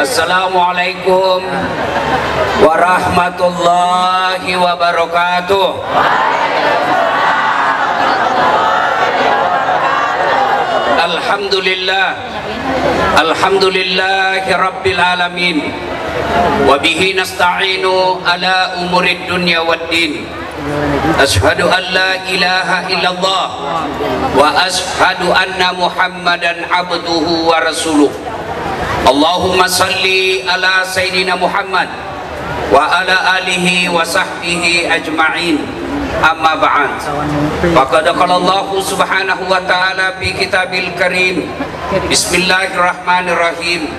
Assalamualaikum warahmatullahi wabarakatuh. Alhamdulillah, alhamdulillahi rabbil alamin. Wabihi nasta'inu ala umurid dunya waddin. Ashhadu an la ilaha illallah wa ashhadu anna muhammadan abduhu wa rasuluh. Allahumma salli ala sayyidina Muhammad wa ala alihi wa sahbihi ajma'in. Amma ba'd. Faqad qala Allah subhanahu wa ta'ala fi kitabil karim. Bismillahirrahmanirrahim.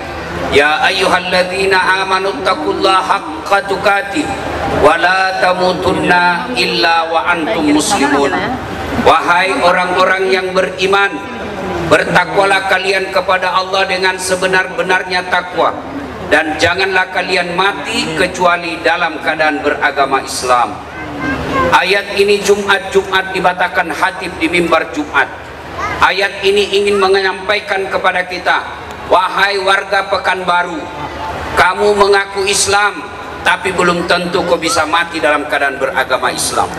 Ya ayyuhalladzina amanu taqullaha haqqa tuqatih wa la tamutunna illa wa antum muslimun. Wahai orang-orang yang beriman, bertakwalah kalian kepada Allah dengan sebenar-benarnya takwa, dan janganlah kalian mati kecuali dalam keadaan beragama Islam. Ayat ini Jumat dibacakan khatib di mimbar Jumat. Ayat ini ingin menyampaikan kepada kita, wahai warga Pekanbaru, kamu mengaku Islam, tapi belum tentu kau bisa mati dalam keadaan beragama Islam.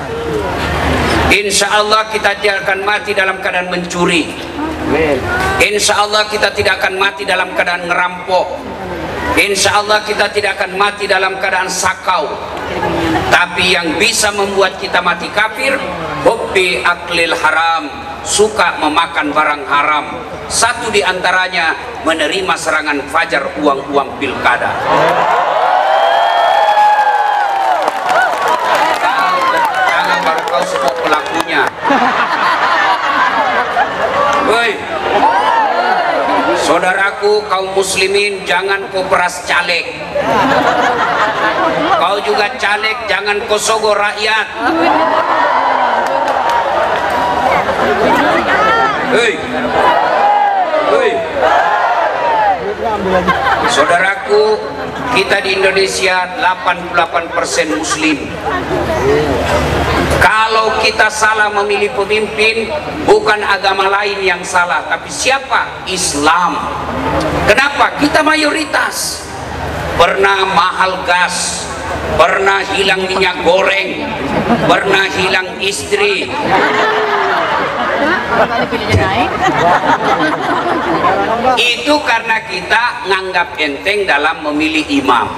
Insya Allah kita tidak akan mati dalam keadaan mencuri. Insya Allah kita tidak akan mati dalam keadaan ngerampok. Insya Allah kita tidak akan mati dalam keadaan sakau. Tapi yang bisa membuat kita mati kafir, hubbi aklil haram, suka memakan barang haram. Satu di antaranya menerima serangan fajar uang-uang pilkada. Jangan baru kau semua pelakunya. Woi, saudaraku kaum muslimin, jangan kau peras caleg. Kau juga caleg, jangan kau sogok rakyat. Hei, hei, saudaraku, kita di Indonesia 88% muslim. Kalau kita salah memilih pemimpin, bukan agama lain yang salah, tapi siapa? Islam. Kenapa? Kita mayoritas. Pernah mahal gas, pernah hilang minyak goreng, pernah hilang istri. Itu karena kita nganggap enteng dalam memilih imam,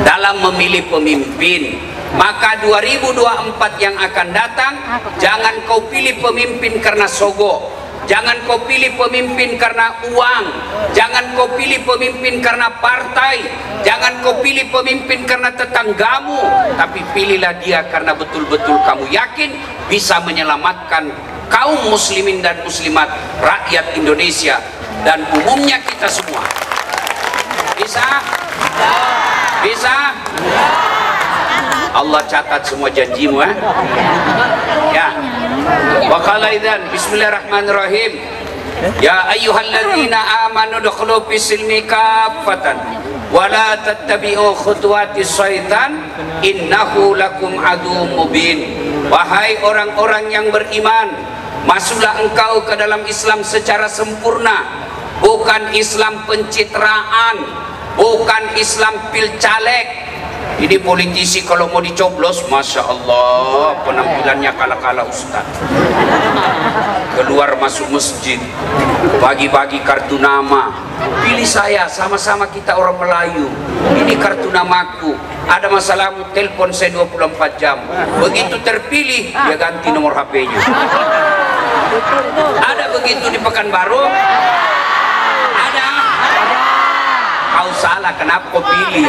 dalam memilih pemimpin. Maka 2024 yang akan datang, jangan kau pilih pemimpin karena sogok, jangan kau pilih pemimpin karena uang, jangan kau pilih pemimpin karena partai, jangan kau pilih pemimpin karena tetanggamu, tapi pilihlah dia karena betul-betul kamu yakin bisa menyelamatkan kaum muslimin dan muslimat, rakyat Indonesia dan umumnya kita semua. Bisa? Bisa? Allah catat semua janjimu, ya. Wa qala idzan bismillahirrahmanirrahim. Ya ayyuhalladzina amanu dukhulu fis-silmi kaffatan wa la tattabi'u khutuwatis syaitan innahu lakum aduwwum mubin. Wahai orang-orang yang beriman, masuklah engkau ke dalam Islam secara sempurna, bukan Islam pencitraan, bukan Islam pilcaleg. Ini politisi kalau mau dicoblos, masya Allah penampilannya kala-kala ustaz. Keluar masuk masjid, bagi-bagi kartu nama. Pilih saya, sama-sama kita orang Melayu. Ini kartu namaku. Ada masalahmu, telepon saya 24 jam. Begitu terpilih, dia ganti nomor HP-nya. Ada begitu di Pekanbaru? Ada? Kau salah, kenapa kau pilih?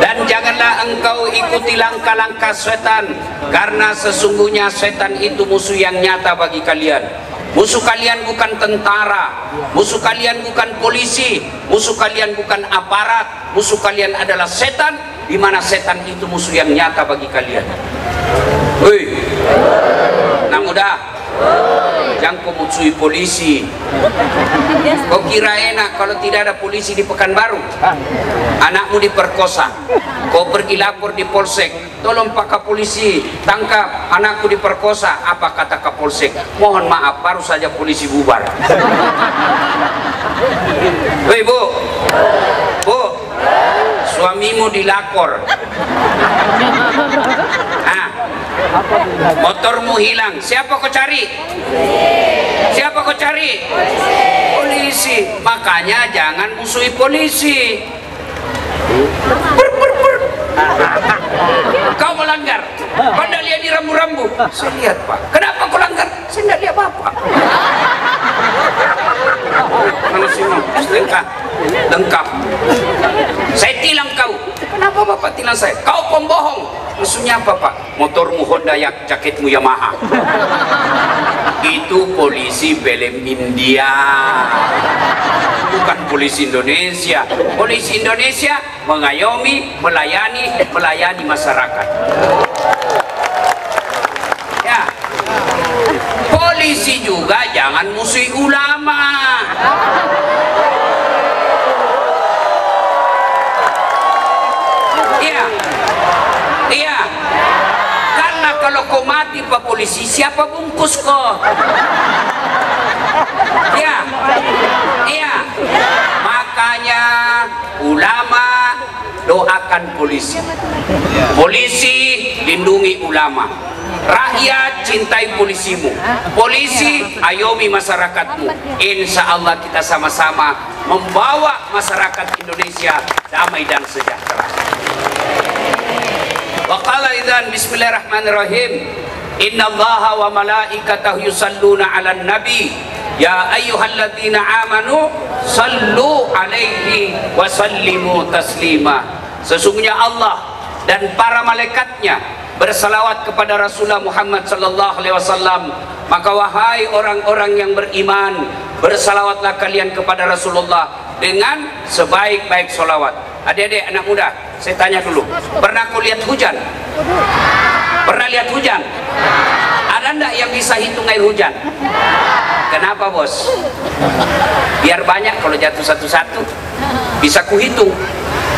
Dan janganlah engkau ikuti langkah-langkah setan, karena sesungguhnya setan itu musuh yang nyata bagi kalian. Musuh kalian bukan tentara, musuh kalian bukan polisi, musuh kalian bukan aparat, musuh kalian adalah setan, di mana setan itu musuh yang nyata bagi kalian. Woi, nah mudah. jangan kau musuhi polisi. Kau kira enak kalau tidak ada polisi di Pekanbaru? Anakmu diperkosa, kau pergi lapor di polsek, tolong Pak Kapolisi tangkap anakku diperkosa. Apa kata Kapolsek? Mohon maaf, baru saja polisi bubar. Woi bu, bu, suamimu dilakor. Ah, motormu hilang, siapa kau cari? Siapa kau cari? Polisi. Makanya jangan musuhi polisi. Kau melanggar, kau tidak lihat di rambu-rambu. Saya lihat Pak. Kenapa kau langgar? Saya tidak lihat Bapak. Mana sih lengkap, lengkap. Saya tilang kau. Kenapa Bapak tilang saya? Kau pembohong. Maksudnya apa Pak? Motormu Honda, jaketmu Yamaha. Itu polisi film India, bukan polisi Indonesia. Polisi Indonesia mengayomi, melayani masyarakat. Ya, polisi juga jangan musuhi ulama. Iya, iya. Karena kalau kau mati Pak Polisi, siapa bungkus kau? Iya, iya. Makanya ulama doakan polisi. Polisi lindungi ulama. Rakyat cintai polisimu. Polisi ayomi masyarakat,mu. Insya Allah kita sama-sama membawa masyarakat Indonesia damai dan sejahtera. Waqala idzan bismillahirrahmanirrahim. Innallaha wa malaikatahu yusalluna 'alan nabi. Ya ayyuhalladzina amanu sallu alaihi wa sallimu taslima. Sesungguhnya Allah dan para malaikatnya bersalawat kepada Rasulullah Muhammad sallallahu alaihi wasallam. Maka wahai orang-orang yang beriman, bersalawatlah kalian kepada Rasulullah dengan sebaik-baik salawat. Adik-adik anak muda, saya tanya dulu, pernah kau lihat hujan? Pernah lihat hujan? Ada enggak yang bisa hitung air hujan? Kenapa bos? Biar banyak, kalau jatuh satu-satu bisa kuhitung.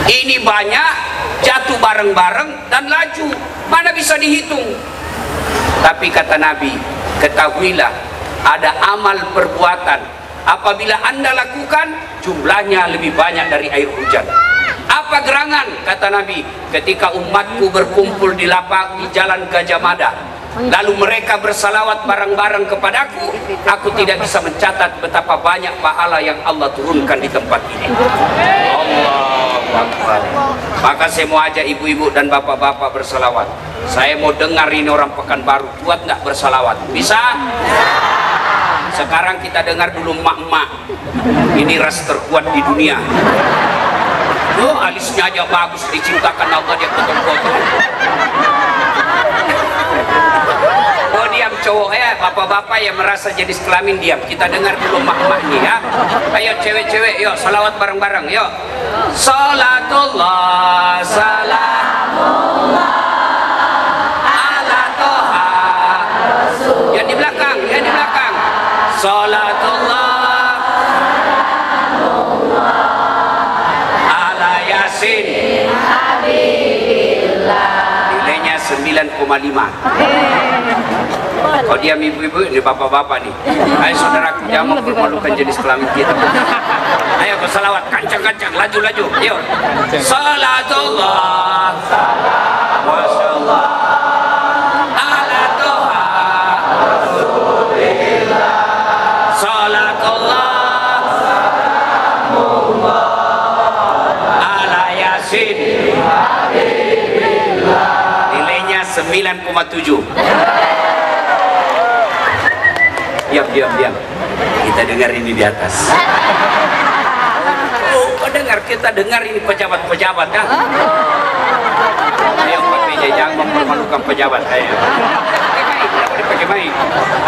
Ini banyak, jatuh bareng-bareng dan laju, mana bisa dihitung? Tapi kata Nabi, ketahuilah ada amal perbuatan apabila anda lakukan jumlahnya lebih banyak dari air hujan. Apa gerangan? Kata Nabi, ketika umatku berkumpul di lapak di jalan Gajah Mada, lalu mereka bersalawat bareng-bareng kepadaku, aku tidak bisa mencatat betapa banyak pahala yang Allah turunkan di tempat ini. Allahu Akbar. Maka saya mau ajak ibu-ibu dan bapak-bapak bersalawat. Saya mau dengar ini orang Pekanbaru kuat nggak bersalawat? Bisa? Sekarang kita dengar dulu mak-mak. Ini ras terkuat di dunia. Oh, alisnya aja bagus, diciptakan Allah, dia potong-potong. Oh, diam cowok ya, bapak-bapak yang merasa jenis kelamin diam. Kita dengar dulu mak-mak nih ya. Ayo cewek-cewek, yuk salawat bareng-bareng, yuk. Salatullah, salamullah ala toha. Yang di belakang, yang di belakang. Salatullah ala yasin. Nilainya 9,5. Kalau diam ibu-ibu, ini bapak-bapak nih. Ayo saudaraku, jangan mempermalukan jenis kelamin kita. Ayo bersalawat, kancang-kancang, laju-laju. Yuk. Salatullah, masyaallah, ala toha rasulillah. Salatullah ala yasin. Nilainya 9,7. Diam. Kita dengar ini di atas. Oh, kau dengar? Kita dengar ini pejabat-pejabat kan? Ayo Pak PJ, jangan mempermalukan pejabat. Ayo. Pakai main.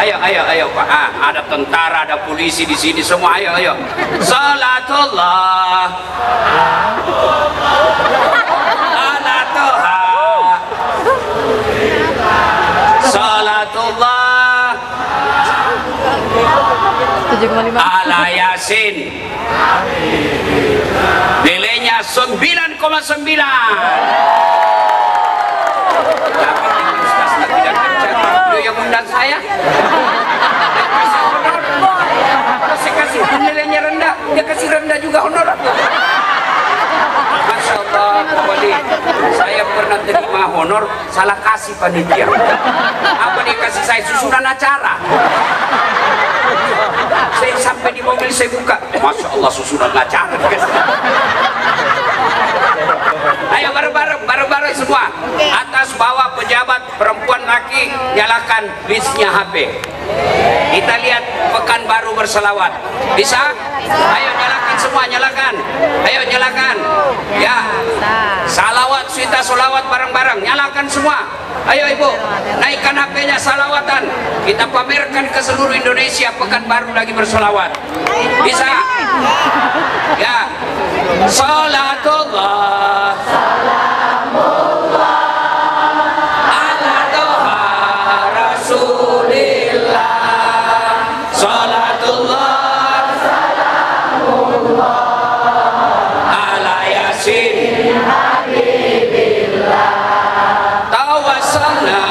Ayo Pak. Ada tentara, ada polisi di sini semua. Ayo. Salatullah ala toha. Salatullah ala Yasin. Nilainya 9,9. Tapi ini Ustaz tidak kerja, beliau yang undang saya. Kasih honor. Kalau saya kasih nilainya rendah, dia kasih rendah juga honor aku. Masya Allah, kembali saya pernah terima honor, salah kasih panitia. Apa dia kasih saya susunan acara? Saya sampai di mobil saya buka, Masya Allah susunan acara. Ayo bareng-bareng semua. Atas bawah pejabat perempuan laki nyalakan listnya HP. Kita lihat Pekanbaru berselawat. Bisa? Ayo nyalakan semua, nyalakan. Ayo nyalakan. Ya. Salawat, suita solawat bareng-bareng. Nyalakan semua. Ayo ibu, naikkan HP-nya salawatan. Kita pamerkan ke seluruh Indonesia Pekanbaru lagi berselawat. Bisa? Ya. Salatullah. Salamullah. Ala Toha Rasulillah. Salatullah. Salamullah. Ala Yasin. Habibillah. Tawassalna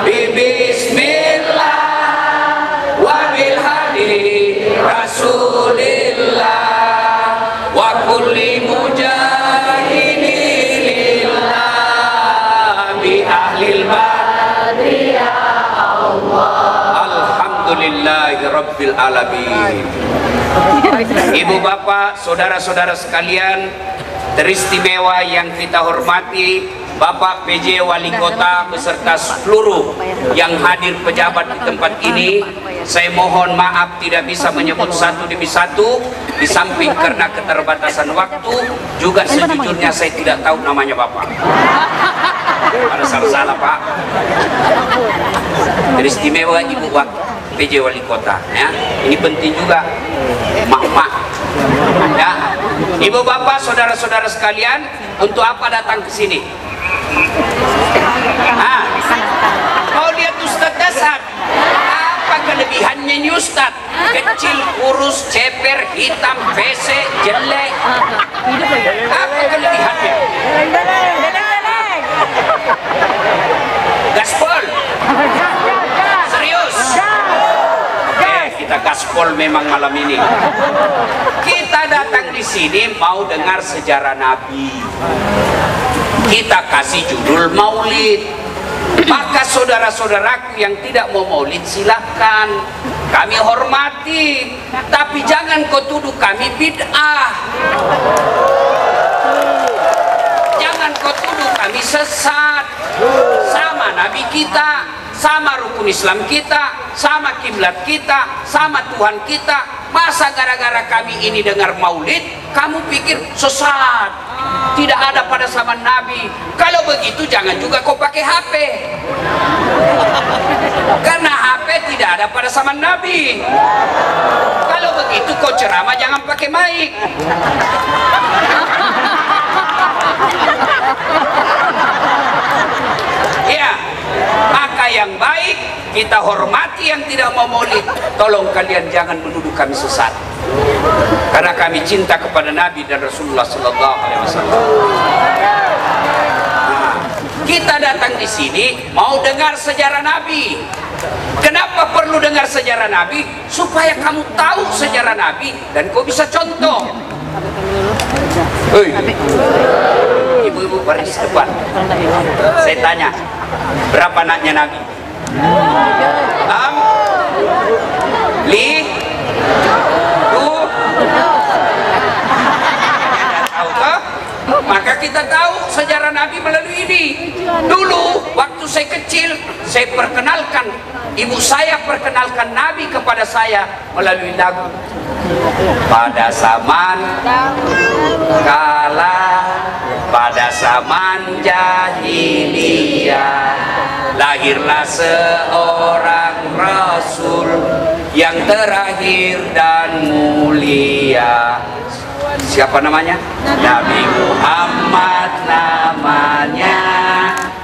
bismillah wa bil hadi Rasulillah wa kulli mujahidin lillah bi ahlil badri ya Allah. Alhamdulillahi rabbil alamin. Ibu bapak, saudara-saudara sekalian teristimewa yang kita hormati, Bapak PJ Wali Kota beserta seluruh yang hadir pejabat di tempat ini, saya mohon maaf tidak bisa menyebut satu demi satu, di samping karena keterbatasan waktu, juga sejujurnya saya tidak tahu namanya Bapak. Ada salah-salah Pak. Teristimewa Ibu Pak PJ Wali Kota, ya. Ini penting juga, mak-mak. Ya, Ibu Bapak, saudara-saudara sekalian, untuk apa datang ke sini? Mau lihat Ustadz Dasar? Apa kelebihannya ini Ustadz? Kecil, kurus, ceper, hitam, pesek, jelek. Apa kelebihannya? Gaspol. Serius? Kita gaspol memang malam ini. Kita datang di sini mau dengar sejarah Nabi. Kita kasih judul Maulid. Maka saudara-saudaraku yang tidak mau Maulid silahkan, kami hormati, tapi jangan kau tuduh kami bid'ah. Jangan kau tuduh kami sesat. Sama Nabi kita, sama rukun Islam kita, sama kiblat kita, sama Tuhan kita. Masa gara-gara kami ini dengar Maulid kamu pikir sesat? Tidak ada pada zaman Nabi. Kalau begitu jangan juga kau pakai HP, karena HP tidak ada pada zaman Nabi. Kalau begitu kau ceramah jangan pakai mic. Ya, maka yang baik kita hormati yang tidak mau Maulid. Tolong kalian jangan menuduh kami sesat, karena kami cinta kepada Nabi dan Rasulullah Sallallahu Alaihi Wasallam. Kita datang di sini mau dengar sejarah Nabi. Kenapa perlu dengar sejarah Nabi? Supaya kamu tahu sejarah Nabi dan kau bisa contoh. Ibu-ibu baris depan. Saya tanya, berapa anaknya Nabi? 6, 7. Maka kita tahu sejarah Nabi melalui ini. Dulu waktu saya kecil, saya perkenalkan, ibu saya perkenalkan Nabi kepada saya melalui lagu. Pada zaman kala, pada zaman jahiliyah, lahirlah seorang Rasul yang terakhir dan mulia. Siapa namanya? Nabi Muhammad namanya.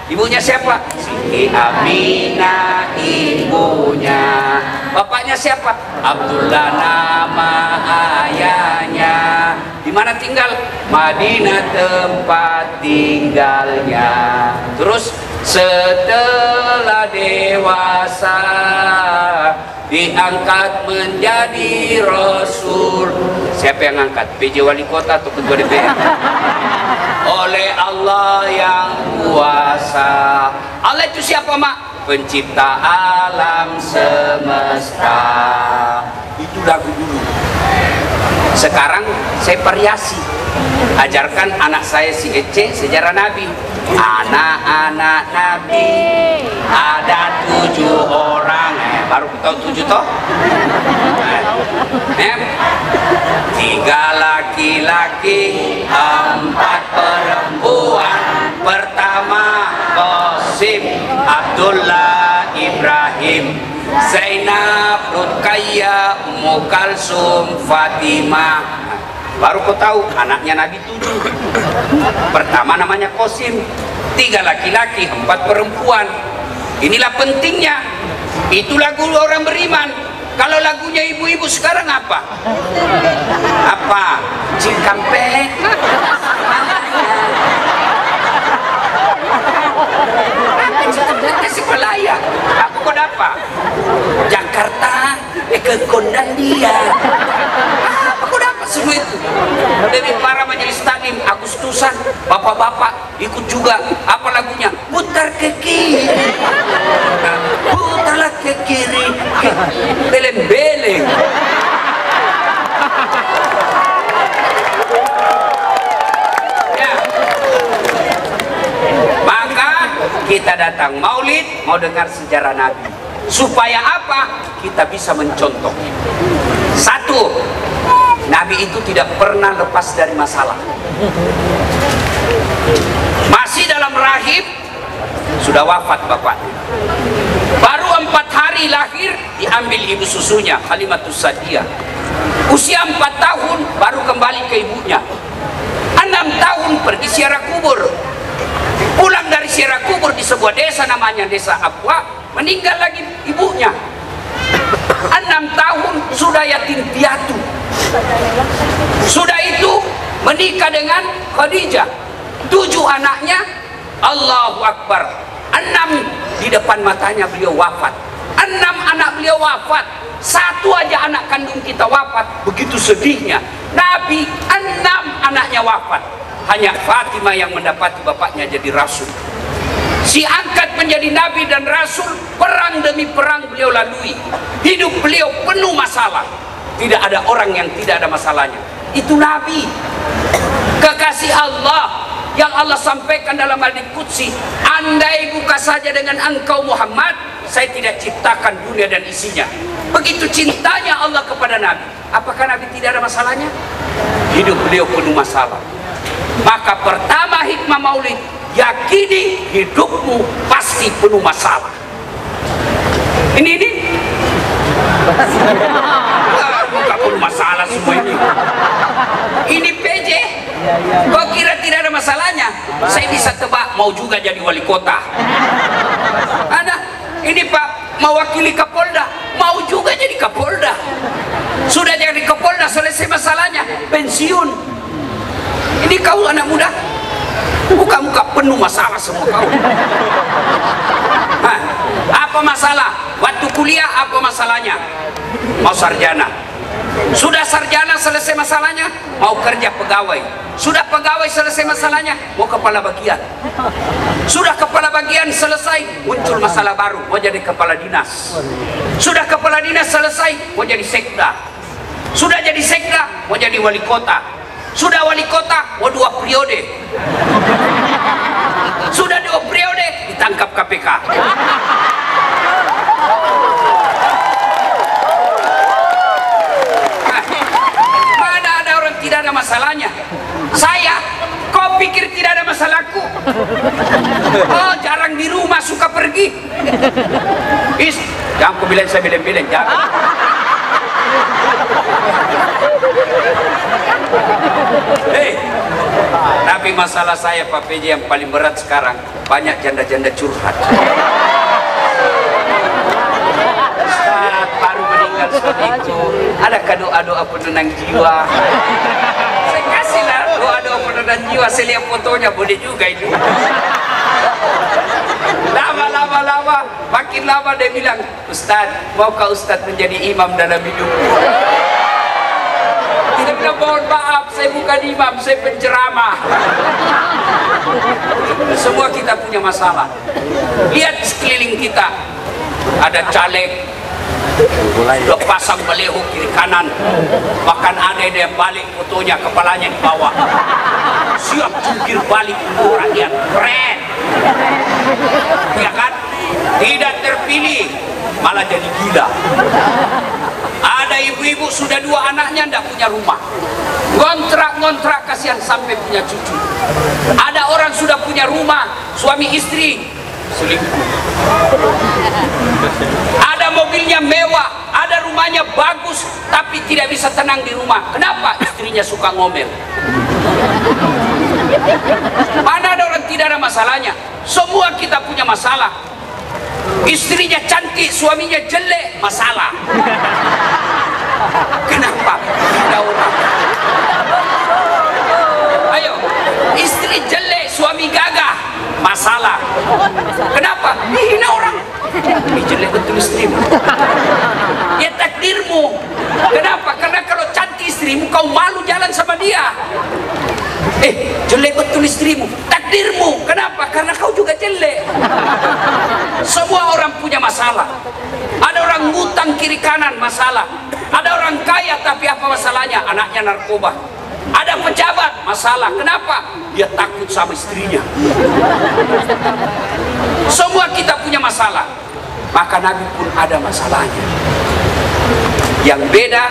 Ibunya siapa? Siti Aminah ibunya. Bapaknya siapa? Abdullah nama ayahnya. Di mana tinggal? Madinah tempat tinggalnya. Terus setelah dewasa diangkat menjadi Rasul. Siapa yang angkat? PJ Wali Kota atau Ketua DPR? Oleh Allah yang kuasa. Allah itu siapa, Mak? Pencipta alam semesta. Itu lagu dulu. Sekarang saya variasi. Ajarkan anak saya si Ece sejarah Nabi. Anak-anak Nabi ada 7 orang. Baru tahu 7 toh? 3 laki-laki, 4 perempuan. Pertama Qasim, Abdullah, Ibrahim, Zainab, Ruqayyah, Ummu Kalsum, Fatimah. Baru kau tahu anaknya Nabi 7. Pertama namanya Qasim, 3 laki-laki, 4 perempuan. Inilah pentingnya. Itu lagu orang beriman. Kalau lagunya ibu-ibu sekarang apa? Apa? Cikampek. Kasih pelaya. Aku kau dapat. Jakarta, ke Kondan dia. Aku dapat semua itu. Dari para majelis taklim Agustusan, bapak-bapak ikut juga. Apa lagunya? Putar ke kiri. Putarlah ke kiri. Beleng-beleng. Ya. Maka kita datang maulid, mau dengar sejarah Nabi. Supaya apa? Kita bisa mencontoh. 1, Nabi itu tidak pernah lepas dari masalah. Masih dalam rahim sudah wafat bapaknya. Baru 4 hari lahir diambil ibu susunya, Halimatus Sa'diyah. Usia 4 tahun baru kembali ke ibunya. 6 tahun pergi ziarah kubur. Pulang dari ziarah kubur di sebuah desa namanya Desa Abwa, meninggal lagi ibunya. 6 tahun sudah yatim piatu. Sudah itu menikah dengan Khadijah. 7 anaknya, Allahu Akbar. 6 di depan matanya beliau wafat. 6 anak beliau wafat. 1 aja anak kandung kita wafat. Begitu sedihnya. Nabi 6 anaknya wafat. Hanya Fatimah yang mendapati bapaknya jadi rasul. Si angkat menjadi nabi dan rasul, perang demi perang beliau lalui. Hidup beliau penuh masalah. Tidak ada orang yang tidak ada masalahnya. Itu nabi. Kekasih Allah yang Allah sampaikan dalam hadits qudsi, andai buka saja dengan engkau Muhammad, saya tidak ciptakan dunia dan isinya. Begitu cintanya Allah kepada Nabi. Apakah Nabi tidak ada masalahnya? Hidup beliau penuh masalah. Maka pertama hikmah maulid, yakini hidupmu pasti penuh masalah. Ini bukan penuh masalah semua ini. Ini PJ. Kau kira tidak ada masalahnya? Saya bisa tebak mau juga jadi wali kota. Ada ini Pak mewakili Kapolda, mau juga jadi Kapolda. Sudah jadi Kapolda, selesai masalahnya, pensiun. Ini kau anak muda, muka-muka penuh masalah semua kau. Hah, apa masalah? Waktu kuliah apa masalahnya? Mau sarjana. Sudah sarjana selesai masalahnya, mau kerja pegawai. Sudah pegawai selesai masalahnya, mau kepala bagian. Sudah kepala bagian selesai, muncul masalah baru, mau jadi kepala dinas. Sudah kepala dinas selesai, mau jadi sekda. Sudah jadi sekda, mau jadi wali kota. Sudah wali kota, mau 2 periode. Sudah 2 periode, ditangkap KPK. Mana ada orang tidak ada masalahnya? Saya, kau pikir tidak ada masalahku? Oh, jarang di rumah, suka pergi. Jangan aku bilang saya bilang-bilang, jangan. Hei, tapi Tapi masalah saya Pak PJ yang paling berat sekarang, banyak janda-janda curhat. Ustaz, baru meninggal suamiku, adakah doa-doa penenang jiwa? Saya kasihlah doa-doa penenang jiwa, saya lihat fotonya, boleh juga itu. Lama, makin lama dia bilang, Ustaz, maukah Ustaz menjadi imam dalam hidup? Tidak bilang, mohon maaf, saya bukan imam, saya penceramah. Semua kita punya masalah. Lihat sekeliling kita, ada caleg, sudah pasang baleho kiri kanan, bahkan ada yang balik fotonya, kepalanya di bawah, siap jungkir balik untuk rakyat, keren. Ya kan? Tidak terpilih, malah jadi gila. Ada ibu-ibu sudah 2 anaknya tidak punya rumah, ngontrak kasihan sampai punya cucu. Ada orang sudah punya rumah, suami istri selingkuh. Ada mobilnya mewah, ada rumahnya bagus, tapi tidak bisa tenang di rumah. Kenapa? Istrinya suka ngomel. Mana ada orang tidak ada masalahnya? Semua kita punya masalah. Istrinya cantik, suaminya jelek, masalah. Kenapa? Ada orang. Ayo, istri jelek, suami gagah, masalah. Kenapa? Dihina orang. Ini jelek betul istrimu. Ya takdirmu. Kenapa? Karena kalau cantik istrimu, kau malu jalan sama dia. Jelek betul istrimu, takdirmu. Kenapa? Karena kau juga jelek. Semua orang punya masalah. Ada orang ngutang kiri kanan, masalah. Ada orang kaya tapi apa masalahnya? Anaknya narkoba. Ada pejabat, masalah. Kenapa? Dia takut sama istrinya. Semua kita punya masalah. Maka Nabi pun ada masalahnya. Yang beda,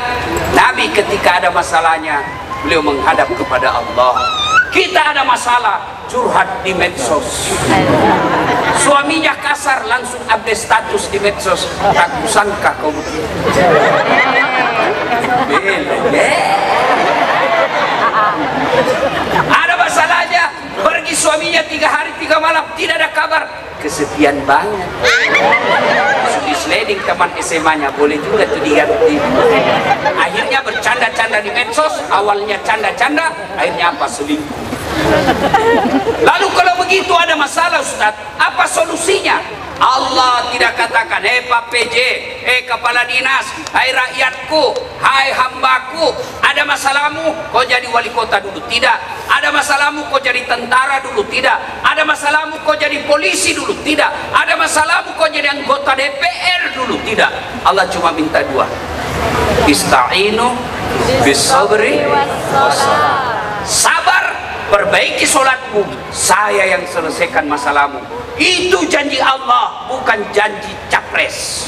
Nabi ketika ada masalahnya, beliau menghadap kepada Allah. Kita ada masalah, curhat di medsos. Suaminya kasar, langsung update status di medsos. Tak kusangka kau begitu. Ada masalahnya, pergi suaminya 3 hari 3 malam, tidak ada kabar. Kesepian banget. Sudah sliding teman SMA-nya, boleh juga tuh diganti. Akhirnya bercanda-canda di medsos. Awalnya canda-canda, akhirnya apa? Selingkuh. Lalu kalau begitu ada masalah Ustaz, apa solusinya? Allah tidak katakan, Pak PJ, kepala dinas, hai rakyatku, hai hambaku, ada masalahmu, kau jadi wali kota dulu. Tidak. Ada masalahmu, kau jadi tentara dulu. Tidak. Ada masalahmu, kau jadi polisi dulu. Tidak. Ada masalahmu, kau jadi anggota DPR dulu. Tidak. Allah cuma minta 2. Ista'inu bisabri wassalam. Sabar, perbaiki sholatmu, saya yang selesaikan masalahmu. Itu janji Allah, bukan janji capres.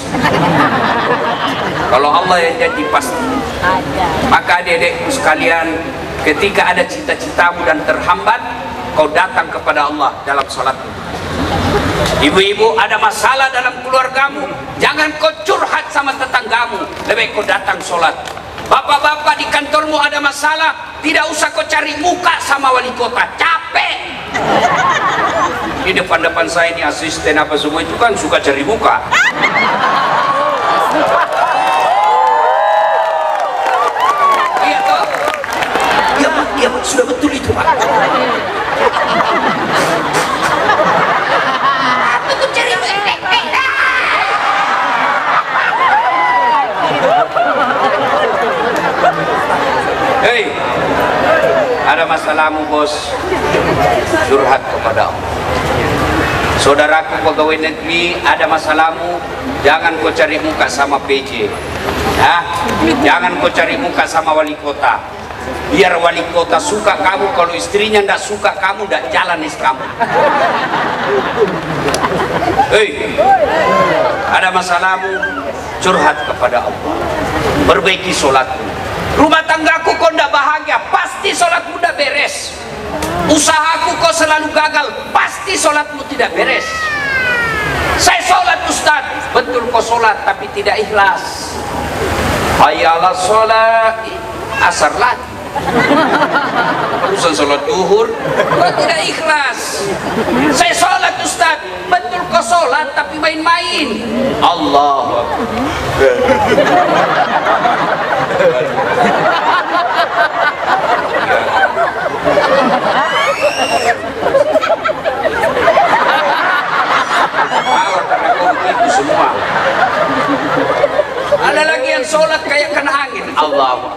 Kalau Allah yang janji pasti. Maka adik-adikku sekalian, ketika ada cita-citamu dan terhambat, kau datang kepada Allah dalam sholatmu. Ibu-ibu ada masalah dalam keluargamu, jangan kau curhat sama tetanggamu, lebih kau datang sholat. Bapak-bapak di kantormu ada masalah, tidak usah kau cari muka sama wali kota, capek. Di depan-depan saya ini asisten apa semua itu kan suka cari muka. Iya toh? Iya Pak, sudah betul itu Pak. Hei, ada masalahmu bos, curhat kepada Allah. Saudaraku pegawai negeri, ada masalahmu, jangan kau cari muka sama PJ, jangan kau cari muka sama wali kota. Biar wali kota suka kamu, kalau istrinya tidak suka kamu, tidak jalan kamu. Hei, ada masalahmu, curhat kepada Allah, perbaiki sholatmu. Rumah tanggaku kau tidak bahagia, pasti sholatmu tidak beres. Usahaku kau selalu gagal, pasti sholatmu tidak beres. Saya sholat Ustaz, betul kau sholat tapi tidak ikhlas. Hayalah sholat, asar lagi. Urusan sholat duhur kok tidak ikhlas. Saya sholat Ustaz, betul kau sholat tapi main-main. Allah itu semua. Ada lagi yang sholat kayak kena angin. Allah.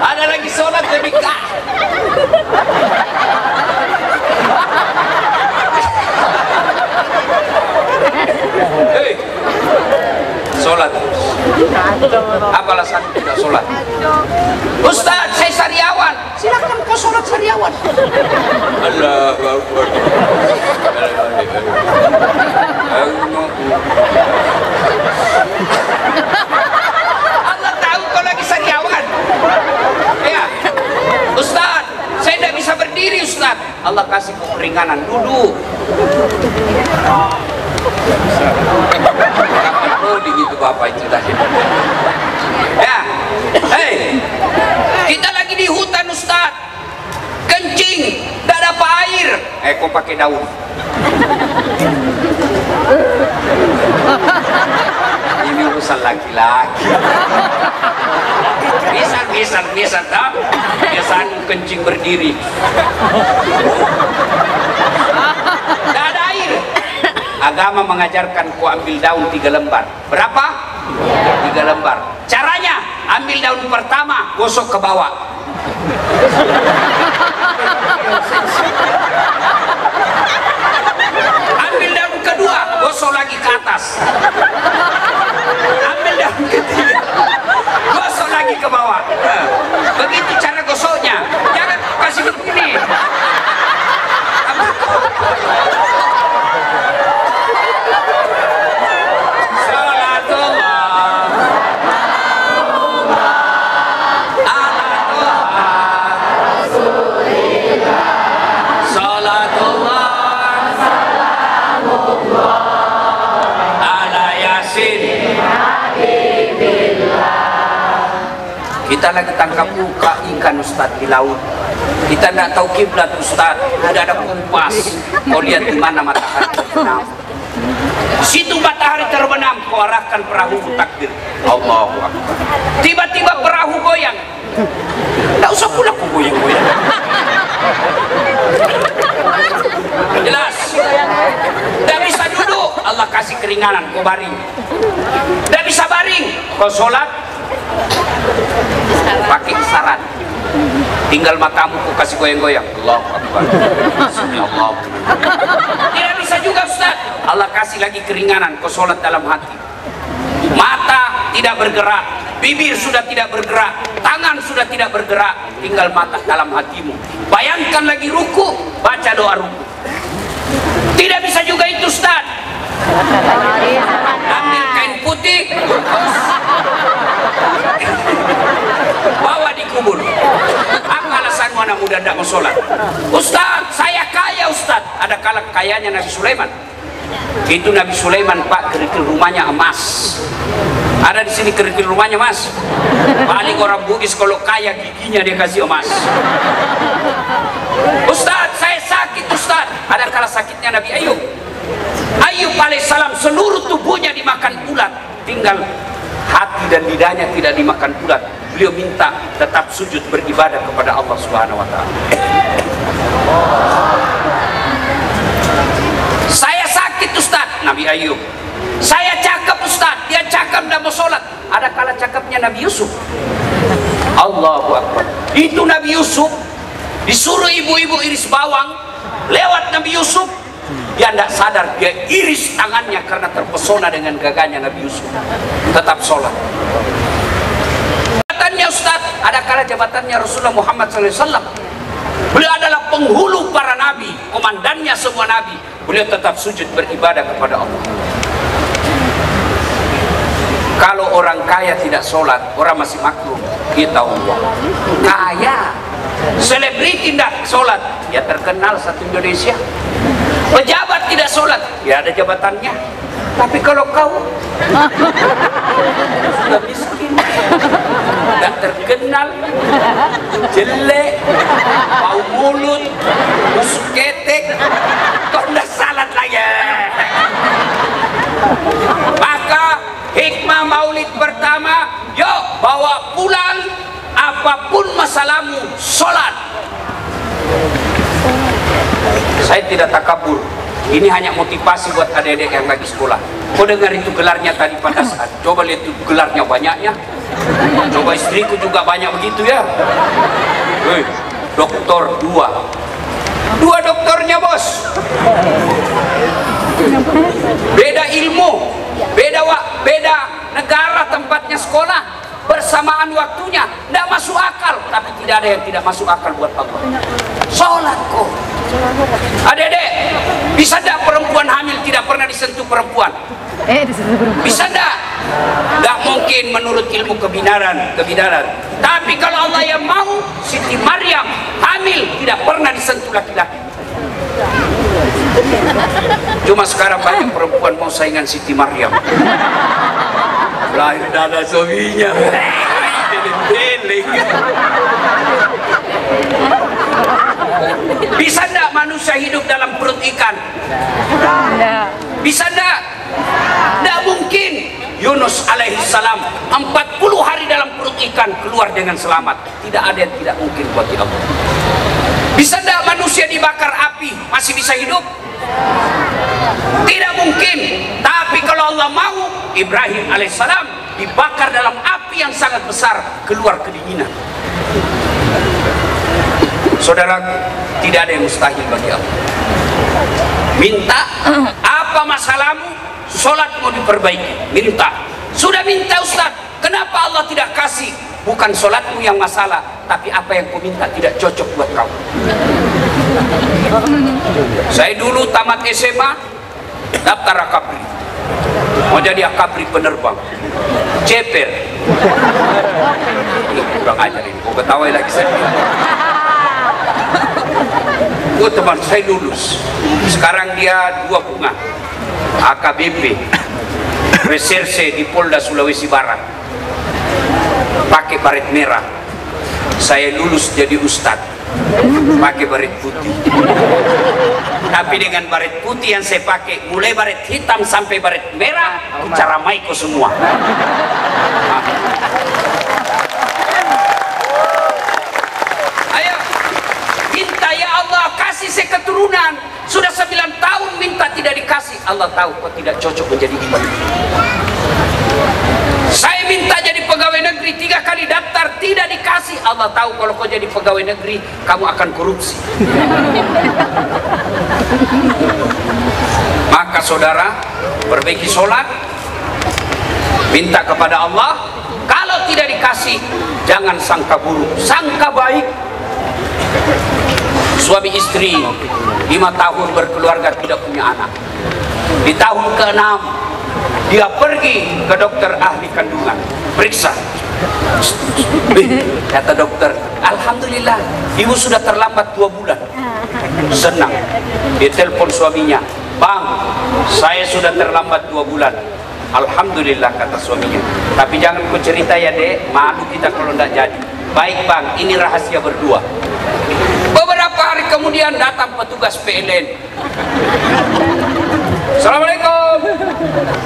Ada lagi sholat lebih kah. Hei, sholat. Apa alasan tidak sholat? Ustaz, saya sariawan. Silakan kau sholat sariawan. Allahu Akbar. Allah tahu kau lagi sariawan. Ya, Ustaz, saya tidak bisa berdiri Ustaz. Allah kasih kau keringanan, duduk. Oh, begitu Bapak itu tadi. Ya, hei, kita lagi di hutan Ustaz, kencing, tidak ada apa air. Kau pakai daun. Ini urusan laki-laki. Bisa tak? Biasaan kencing berdiri. Tidak ada air. Agama mengajarkan ku ambil daun 3 lembar. Berapa? 3 lembar. Caranya, ambil daun pertama, gosok ke bawah. Ambil daun kedua, gosok lagi ke atas. Ambil daun ketiga, gosok lagi ke bawah. Begitu cara gosoknya. Jangan kasih begini. Kita lagi tangkap ikan Ustaz di laut. Kita tidak tahu kiblat Ustaz. Tidak ada kompas. Kau lihat di mana matahari terbenam. Situ matahari terbenam. Kau arahkan perahu takbir. Allahu Akbar. Tiba-tiba perahu goyang. Tidak usah pula ku goyang-goyang. Jelas. Tidak bisa duduk. Allah kasih keringanan. Kau baring. Tidak bisa baring. Kau sholat pakai isyarat. Tinggal matamu ku kasih goyang-goyang. Allahu Akbar. Allah. Tidak bisa juga Ustaz. Allah kasih lagi keringanan. Kau sholat dalam hati. Mata tidak bergerak, bibir sudah tidak bergerak, tangan sudah tidak bergerak, tinggal mata dalam hatimu. Bayangkan lagi ruku, baca doa ruku. Tidak bisa juga itu Ustaz. Ambil kain putih, bawa dikubur. Apa alasanmu anak muda tidak mau sholat? Ustaz, saya kaya Ustaz. Ada kala kayanya Nabi Sulaiman. Itu Nabi Sulaiman Pak, kerikil rumahnya emas. Ada di sini kerikil rumahnya Mas. Paling orang Bugis kalau kaya giginya dia kasih emas. Ustaz, saya sakit Ustaz. Ada kala sakitnya Nabi Ayub. Ayub alaihissalam seluruh tubuhnya dimakan ulat, tinggal hati dan lidahnya tidak dimakan ulat. Beliau minta tetap sujud beribadah kepada Allah Subhanahu wa taala. Saya sakit Ustaz, Nabi Ayub. Saya cakep Ustaz, dia cakep dan mau sholat. Ada kala cakepnya Nabi Yusuf. Allahu Akbar. Itu Nabi Yusuf disuruh ibu-ibu iris bawang, lewat Nabi Yusuf. Dia tidak sadar, dia iris tangannya karena terpesona dengan gagahnya Nabi Yusuf. Tetap sholat. Jabatannya Ustaz, ada kala jabatannya Rasulullah Muhammad SAW. Beliau adalah penghulu para nabi, komandannya semua nabi. Beliau tetap sujud beribadah kepada Allah. Kalau orang kaya tidak sholat, orang masih maklum. Kita Allah kaya, selebriti tidak sholat, ya terkenal satu Indonesia. Pejabat tidak sholat, ya ada jabatannya. Tapi kalau kau sudah miskin, tidak terkenal, jelek, bau mulut, busuk ketek, kau tidak salat lagi. Maka hikmah maulid pertama, yuk bawa pulang apapun masalahmu, sholat. Saya tidak takabur. Ini hanya motivasi buat adik-adik yang lagi sekolah. Kau dengar itu gelarnya tadi pada saat. Coba lihat itu gelarnya banyaknya. Coba istriku juga banyak begitu ya. Doktor dua doktornya bos. Beda ilmu, beda negara tempatnya sekolah, bersamaan waktunya, tidak masuk akal. Tapi tidak ada yang tidak masuk akal buat Allah. Sholat kok. Adik-adik, bisa tidak perempuan hamil tidak pernah disentuh perempuan? Bisa tidak? Tidak mungkin menurut ilmu kebenaran. Tapi kalau Allah yang mau, Siti Maryam hamil tidak pernah disentuh laki-laki. Cuma sekarang banyak perempuan mau saingan Siti Maryam. Lahir dada suaminya. Bisa enggak manusia hidup dalam perut ikan? Bisa enggak? Enggak mungkin. Yunus alaihissalam 40 hari dalam perut ikan keluar dengan selamat. Tidak ada yang tidak mungkin buat Allah. Bisa enggak manusia dibakar api masih bisa hidup? Tidak mungkin. Tapi kalau Allah mau, Ibrahim alaihissalam dibakar dalam api yang sangat besar, keluar kedinginan. Saudara, tidak ada yang mustahil bagi Allah. Minta apa masalahmu, sholat mau diperbaiki, minta. Sudah minta Ustaz, kenapa Allah tidak kasih? Bukan sholatmu yang masalah, tapi apa yang kau minta tidak cocok buat kau. Saya dulu tamat SMA, daftar akapri, mau jadi akapri penerbang, ceper. Kurang ajar ini, kau ketawai lagi saya. Oh teman saya lulus, sekarang dia 2 bunga, AKBP, reserse di Polda Sulawesi Barat, pakai baret merah. Saya lulus jadi ustadz, pakai baret putih. Tapi dengan baret putih yang saya pakai, mulai baret hitam sampai baret merah, cara maiko semua. Kasih saya keturunan. Sudah 9 tahun minta tidak dikasih. Allah tahu kau tidak cocok menjadi imam. Saya minta jadi pegawai negeri 3 kali daftar tidak dikasih. Allah tahu kalau kau jadi pegawai negeri kamu akan korupsi. Maka saudara, perbaiki sholat, minta kepada Allah. Kalau tidak dikasih, jangan sangka buruk, sangka baik. Suami istri 5 tahun berkeluarga tidak punya anak. Di tahun ke-6 dia pergi ke dokter ahli kandungan, periksa. Kata dokter, alhamdulillah ibu sudah terlambat 2 bulan. Senang. Dia telepon suaminya, bang, saya sudah terlambat 2 bulan. Alhamdulillah, kata suaminya. Tapi jangan kau cerita ya dek, malu kita kalau tidak jadi. Baik bang, ini rahasia berdua. Beberapa hari kemudian datang petugas PLN. Assalamualaikum.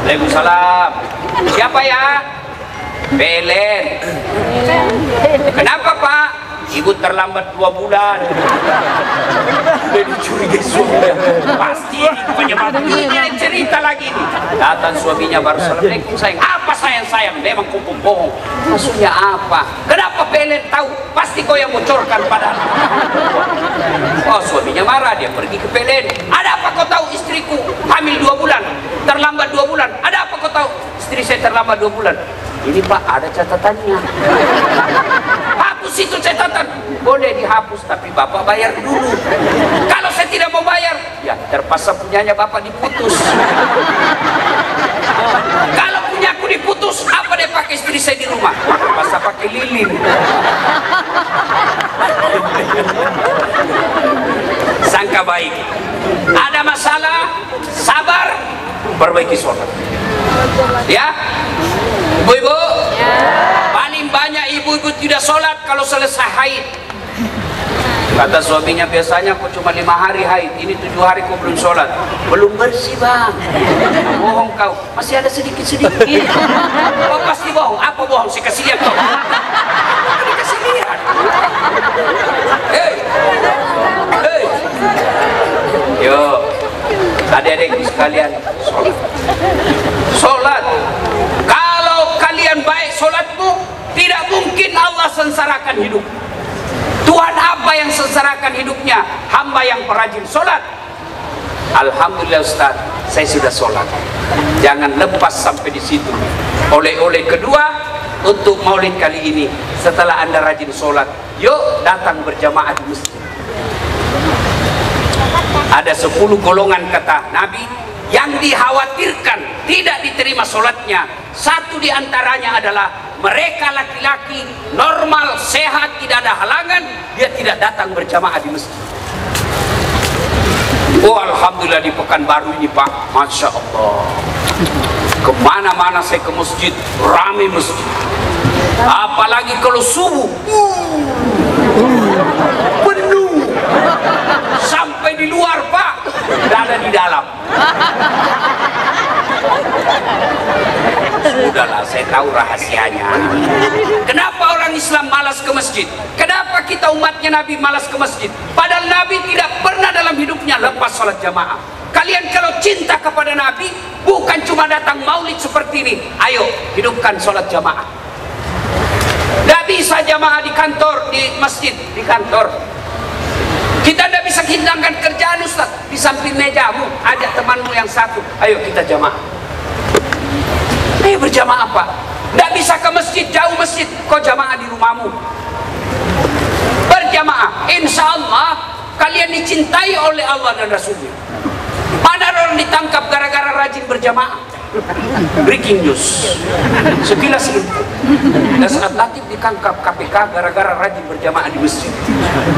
Waalaikumsalam. Siapa ya? PLN. Kenapa pak? Ibu terlambat 2 bulan. Udah dicurigai suami. Pasti penyebab ini cerita lagi nih. Datang suaminya baru Assalamualaikum sayang. Apa sayang? Memang kau bohong. Maksudnya apa? Kenapa PLN tahu? Pasti kau yang bocorkan padahal. Oh suaminya marah, dia pergi ke PLN. Ada apa kau tahu istriku hamil 2 bulan? Terlambat 2 bulan. Ada apa kau tahu? Istri saya terlambat 2 bulan. Ini pak ada catatannya. Hapus itu catatan. Boleh dihapus tapi bapak bayar dulu. Kalau saya tidak mau bayar, ya terpaksa punyanya bapak diputus. Kalau punya aku diputus, apa dia pakai istri saya di rumah? Terpaksa pakai lilin. Sangka baik. Ada masalah, sabar, perbaiki sholat. Ya, ibu-ibu, paling banyak ibu-ibu tidak sholat kalau selesai haid. Kata suaminya, biasanya kok cuma 5 hari haid, ini 7 hari kok belum sholat. Belum bersih bang. Bohong kau, masih ada sedikit-sedikit. Kau pasti bohong. Apa bohong? Saya kasih lihat kau. Dikasih lihat. Hei, hei. Yo, adik-adik sekalian, sholat. Sholat. Kalau kalian baik sholatmu, tidak mungkin Allah sengsarakan hidup. Tuhan apa yang sengsarakan hidupnya? Hamba yang perajin sholat. Alhamdulillah Ustaz, saya sudah sholat. Jangan lepas sampai di situ. Oleh-oleh kedua untuk maulid kali ini, setelah Anda rajin sholat, yuk datang berjamaah di masjid. Ada 10 golongan kata Nabi yang dikhawatirkan tidak diterima sholatnya. Satu di antaranya adalah mereka laki-laki normal, sehat, tidak ada halangan, dia tidak datang berjamaah di masjid. Oh Alhamdulillah di Pekanbaru ini Pak, Masya Allah, kemana-mana saya ke masjid, ramai masjid. Apalagi kalau subuh, penuh, sampai di luar Pak, tidak ada di dalam. Sudahlah, saya tahu rahasianya. Kenapa orang Islam malas ke masjid? Kenapa kita umatnya Nabi malas ke masjid? Padahal Nabi tidak pernah dalam hidupnya lepas sholat jamaah. Kalian kalau cinta kepada Nabi, bukan cuma datang maulid seperti ini. Ayo, hidupkan sholat jamaah. Tidak bisa jamaah di kantor, di masjid, di kantor. Kita tidak bisa hidangkan kerjaan Ustaz. Di samping mejamu, ajak temanmu yang satu. Ayo kita jamaah. Ayo berjamaah Pak. Tidak bisa ke masjid, jauh masjid, kau jamaah di rumahmu. Berjamaah, insya Allah kalian dicintai oleh Allah dan Rasulnya. Mana orang ditangkap gara-gara rajin berjamaah? Breaking news, sekilas info. Saat Latif ditangkap KPK gara-gara rajin berjamaah di masjid.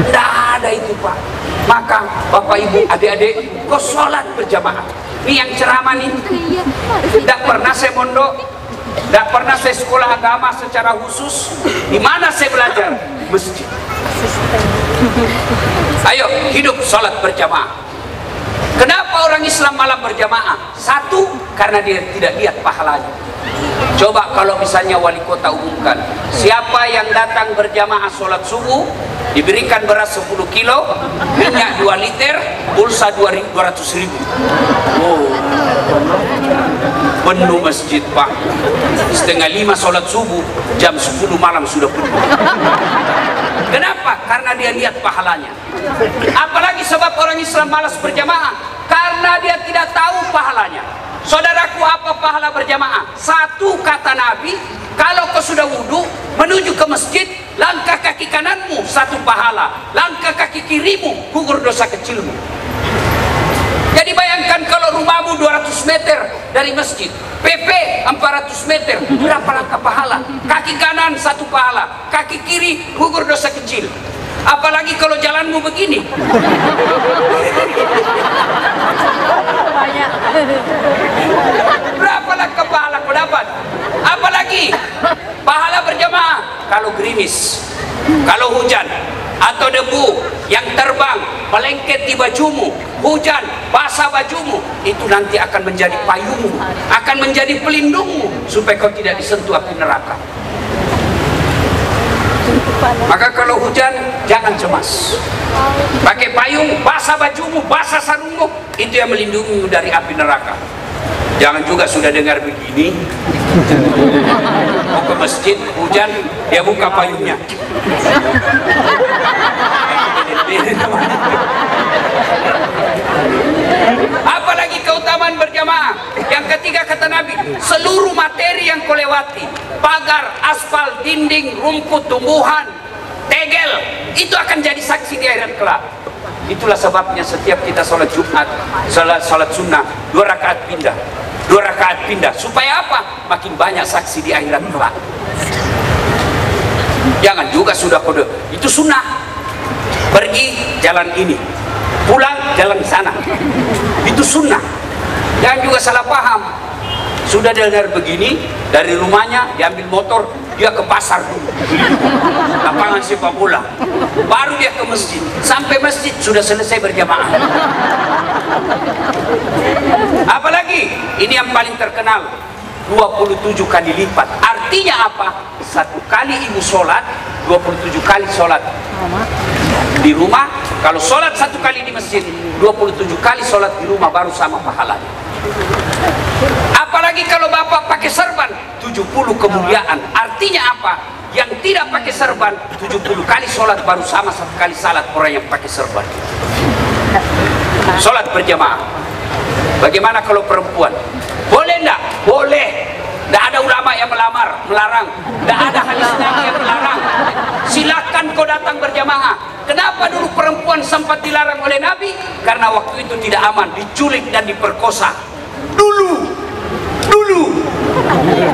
Tidak ada itu Pak. Maka Bapak Ibu adik-adik, kau sholat berjamaah. Ini yang ceramah nih, tidak pernah saya mondok, tidak pernah saya sekolah agama secara khusus. Di mana saya belajar? Masjid. Ayo hidup sholat berjamaah. Kenapa orang Islam malam berjamaah? Satu, karena dia tidak lihat pahalanya. Coba kalau misalnya wali kota umumkan, siapa yang datang berjamaah sholat subuh, diberikan beras 10 kilo, minyak 2 liter, pulsa 200.000. Oh, penuh masjid Pak. 4:30 sholat subuh, jam 10 malam sudah penuh. Kenapa? Karena dia lihat pahalanya. Apalagi sebab orang Islam malas berjamaah, karena dia tidak tahu pahalanya. Saudaraku, apa pahala berjamaah? Satu, kata Nabi, kalau kau sudah wudhu menuju ke masjid, langkah kaki kananmu 1 pahala, langkah kaki kirimu gugur dosa kecilmu. Jadi bayangkan kalau rumahmu 200 meter dari masjid, PP 400 meter, berapa langkah pahala? Kaki kanan 1 pahala, kaki kiri gugur dosa kecil. Apalagi kalau jalanmu begini. Berapa langkah pahala kau dapat? Apalagi pahala berjamaah kalau gerimis, kalau hujan atau debu yang terbang melengket di bajumu, hujan basah bajumu, itu nanti akan menjadi payungmu, akan menjadi pelindungmu supaya kau tidak disentuh api neraka. Maka kalau hujan jangan cemas, pakai payung, basah bajumu, basah sarungmu, itu yang melindungimu dari api neraka. Jangan juga sudah dengar begini, mau ke masjid hujan, dia buka payungnya. Apalagi keutamaan berjamaah. Yang ketiga kata Nabi, seluruh materi yang kau lewati, pagar, aspal, dinding, rumput, tumbuhan, tegel, itu akan jadi saksi di akhirat kelak. Itulah sebabnya setiap kita sholat Jumat, sholat sunnah, 2 rakaat pindah, 2 rakaat pindah. Supaya apa? Makin banyak saksi di akhirat kelak. Jangan juga sudah kode, itu sunnah. Pergi jalan ini, pulang jalan sana, itu sunnah. Jangan juga salah paham. Sudah dengar begini, dari rumahnya diambil motor, dia ke pasar dulu, lapangan sepak bola, baru dia ke masjid. Sampai masjid sudah selesai berjamaah. Apalagi ini yang paling terkenal, 27 kali lipat. Artinya apa? Satu kali ibu sholat, 27 kali sholat di rumah. Kalau sholat satu kali di masjid, 27 kali sholat di rumah baru sama pahalanya. Apalagi kalau bapak pakai serban, 70 kemuliaan. Artinya apa? Yang tidak pakai serban, 70 kali sholat baru sama satu kali salat orang yang pakai serban. Sholat berjamaah. Bagaimana kalau perempuan? Boleh enggak? Boleh. Tidak ada ulama yang melarang. Tidak ada hadis Nabi yang melarang. Silakan kau datang berjamaah. Kenapa dulu perempuan sempat dilarang oleh Nabi? Karena waktu itu tidak aman, diculik dan diperkosa. Dulu.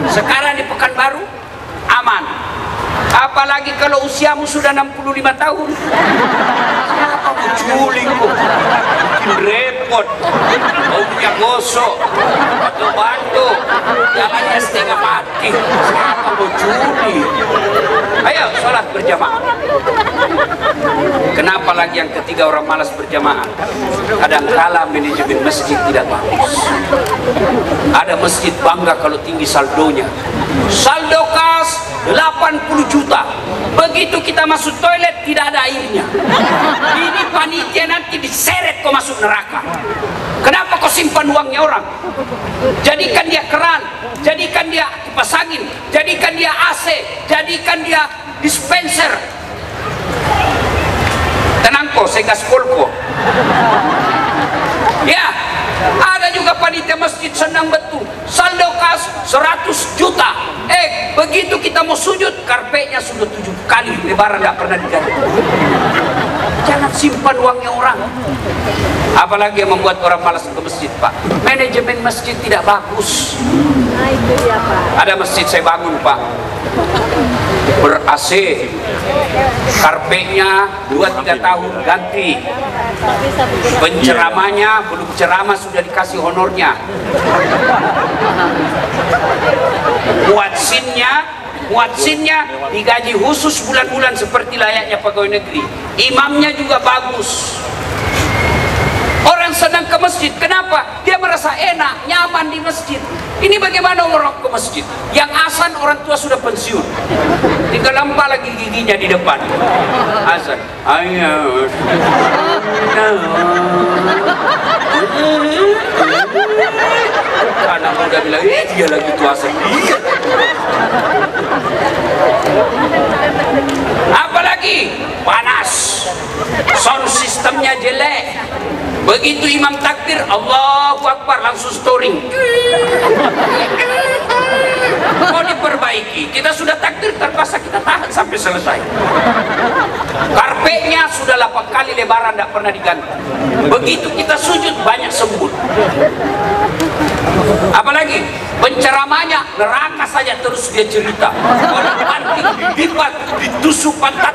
Sekarang di Pekanbaru aman. Apalagi kalau usiamu sudah 65 tahun. Siapa mau culik kok? Bikin repot. Baunya gosok. Batu-batu. Jalannya setengah mati. Siapa mau culik? Ayo sholat berjamaah. Kenapa lagi yang ketiga orang malas berjamaah? Kadangkala manajemen masjid tidak bagus. Ada masjid bangga kalau tinggi saldonya. Saldo kas 80 juta. Begitu kita masuk toilet tidak ada airnya. Ini panitia nanti diseret kau masuk neraka. Kenapa kau simpan uangnya orang? Jadikan dia keran, jadikan dia kipas angin, jadikan dia AC, jadikan dia dispenser. Tenang kok, saya gaspol kok. Ya, ada juga panitia masjid senang betul. Saldo kas 100 juta. Begitu kita mau sujud, karpetnya sudah 7 kali lebaran, nggak pernah diganti. Jangan simpan uangnya orang. Apalagi yang membuat orang malas ke masjid, Pak. Manajemen masjid tidak bagus. Ada masjid saya bangun, Pak, ber-AC, karpetnya 2-3 tahun ganti. Penceramanya belum ceramah sudah dikasih honornya. Muadzinnya digaji khusus bulan-bulan seperti layaknya pegawai negeri. Imamnya juga bagus. Orang senang ke masjid. Kenapa? Dia merasa enak, nyaman di masjid. Ini bagaimana orang ke masjid? Yang azan orang tua sudah pensiun, tinggal nampak lagi giginya di depan. Azan, ayo. Anak muda bilang, dia lagi tua sendiri. Apalagi panas, sound sistemnya jelek. Begitu imam takbir, Allahu Akbar, langsung storing. Mau diperbaiki, kita sudah takbir, terpaksa kita tahan sampai selesai. Karpetnya sudah 8 kali lebaran, tidak pernah diganti. Begitu kita sujud, banyak sembun. Apalagi penceramanya neraka saja terus dia cerita. Orang panting, ditusuk pantat,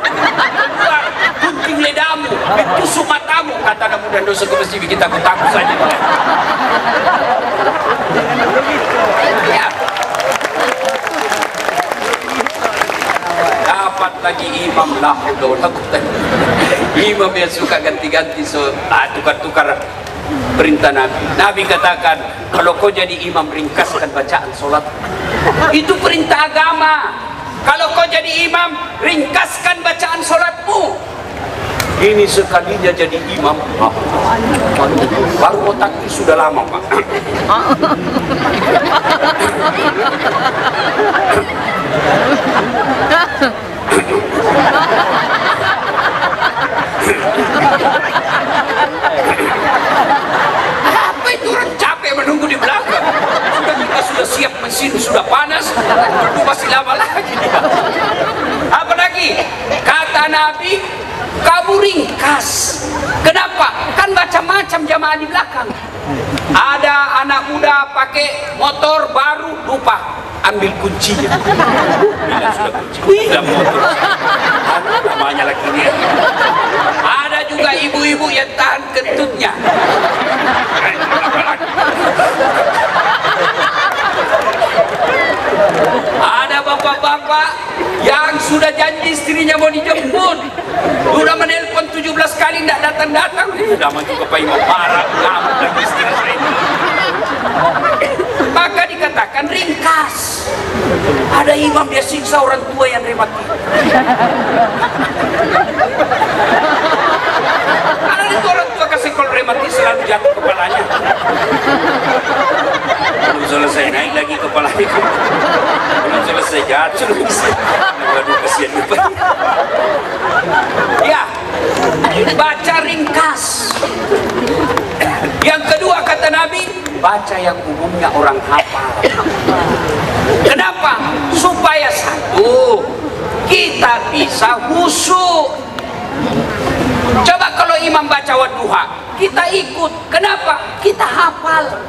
gunting ledamu, ditusuk matamu. Kata anak muda dosa ke masjid, kita takut saja. Ya. Dapat lagi imam imam yang suka ganti-ganti, tukar-tukar perintah Nabi. Nabi katakan, kalau kau jadi imam, ringkaskan bacaan sholat. Itu perintah agama. Kalau kau jadi imam, ringkaskan bacaan sholatmu. Ini sekalinya jadi imam, baru mau takbir sudah lama, Pak. Apa itu, orang capek menunggu di belakang. Kita sudah siap, mesin sudah panas, itu masih lama lagi dia. Apalagi kata Nabi, kamu ringkas. Kenapa? Kan macam-macam jamaah di belakang. Ada anak muda pakai motor baru, lupa ambil kuncinya. Bila sudah kunci, bila motor namanya lagi dia. Ada juga ibu-ibu yang tahan kentutnya. bapak yang sudah janji istrinya mau dijemput, sudah menelpon 17 kali tidak datang-datang. Sudah juga Pak Imam marah, ngamuk lagi istri saya. Maka dikatakan ringkas. Ada imam dia siksa orang tua yang rematik. Karena itu orang tua kasih kalau rematik selalu jatuh kepalanya. Belum selesai naik lagi kepalanya. Belum selesai jatuh. Waduh kasihan lupa. Ya, baca ringkas. Yang kedua kata Nabi, baca yang umumnya orang hafal. Kenapa? Supaya satu, kita bisa khusyuk. Coba kalau imam baca wadduha, kita ikut. Kenapa? Kita hafal.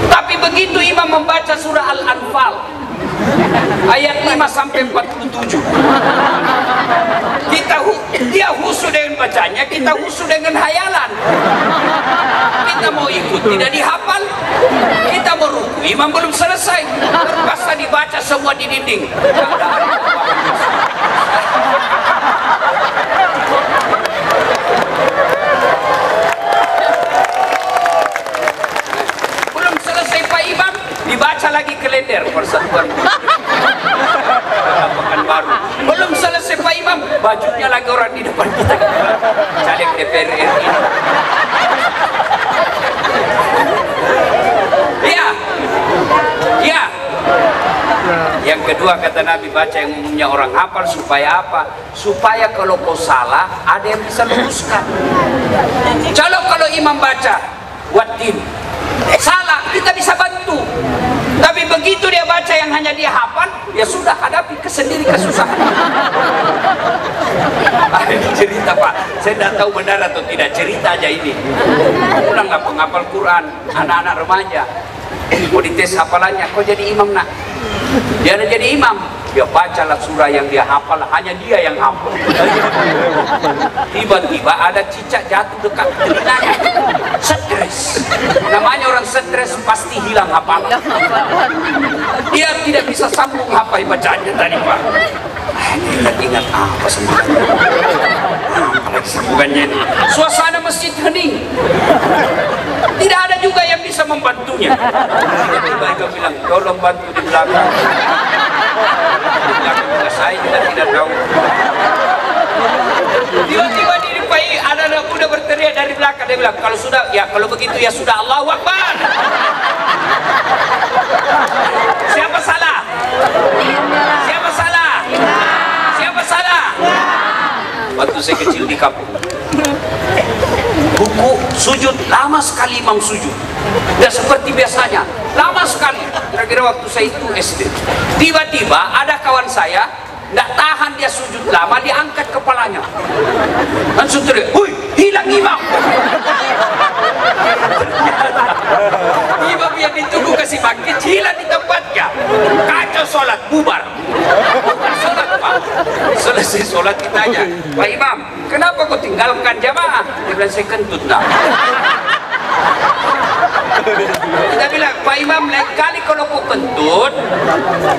Tapi begitu imam membaca surah Al-Anfal ayat 5 sampai 47, dia khusyuk dengan bacanya, kita khusyuk dengan hayalan. Kita mau ikut tidak dihafal, kita mau ruku, imam belum selesai, terpaksa dibaca semua di dinding. Belum selesai Pak Imam, dibaca lagi kalender Persatuan Pekanbaru. Belum selesai Pak Imam, bajunya lagi orang di depan kita, caleg DPR RI. Ya. Yang kedua kata Nabi, baca yang umumnya orang hafal. Supaya apa? Supaya kalau kau salah ada yang bisa luruskan. Kalau imam baca watin salah, kita bisa bantu. Tapi begitu dia baca yang hanya dia hafal, ya sudah, hadapi sendiri kesusahan. Ini cerita Pak, saya tidak tahu benar atau tidak, cerita aja ini. Pulanglah penghafal Quran, anak-anak remaja mau dites hafalannya, kau jadi imam nak. Dia ada jadi imam, dia bacalah surah yang dia hafal, hanya dia yang hafal. Tiba-tiba ada cicak jatuh dekat telinganya. Stres. Namanya orang stres pasti hilang hafalan. Dia tidak bisa sambung hafal bacanya tadi Pak. Ingat apa semuanya. Apalagi sambungannya ini. Suasana masjid hening. Tidak ada juga yang bisa membantunya. Tiba-tiba dia bilang, tolong bantu di belakang. Di belakang juga saya juga tidak tahu. Tiba-tiba diri Pak ada anak muda berteriak dari belakang. Dia bilang, kalau begitu ya sudah, Allahu Akbar. Siapa salah? Siapa salah? Siapa salah? Waktu saya kecil di kampung, buku sujud lama sekali imam sujud. Tidak seperti biasanya, lama sekali. Kira-kira waktu saya itu SD. Tiba-tiba ada kawan saya, tidak tahan dia sujud lama, diangkat kepalanya. Langsung teriak, "Hui, hilang imam!" Imam yang ditunggu kasih bangkit, hilang di tempatnya. Kacau sholat, bubar. Bukan sholat Pak. Selesai sholat ditanya, "Pak Imam, kenapa kau tinggalkan jamaah?" Dia bilang, "Saya kentut nak." Kita bilang, "Pak Imam, lain kali kalau kau kentut,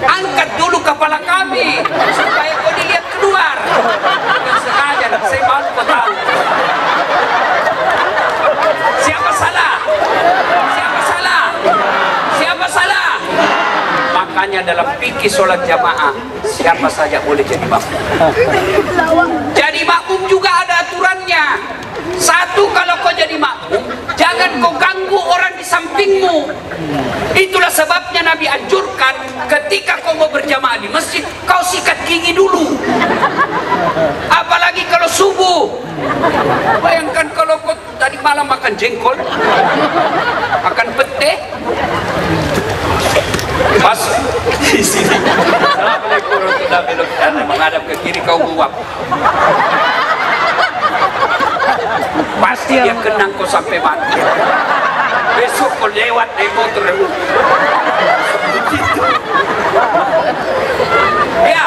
angkat dulu kepala kami supaya kau dilihat keluar." Bukan sengaja, saya malu kau tahu. Siapa salah? Siapa salah? Siapa salah? Makanya dalam fikih sholat jamaah, siapa saja boleh jadi makmum. Jadi makmum juga ada aturannya. Satu, kalau kau jadi makmum, jangan kau ganggu orang di sampingmu. Itulah sebabnya Nabi anjurkan ketika kau mau berjamaah di masjid, kau sikat gigi dulu. Apalagi kalau subuh. Bayangkan kalau kau tadi malam makan jengkol, makan pete, pas di sini. Assalamualaikum warahmatullahi wabarakatuh. Menghadap ke kiri kau buang. Pasti dia kenang kau sampai mati. Besok kau lewat naik motor. Ya,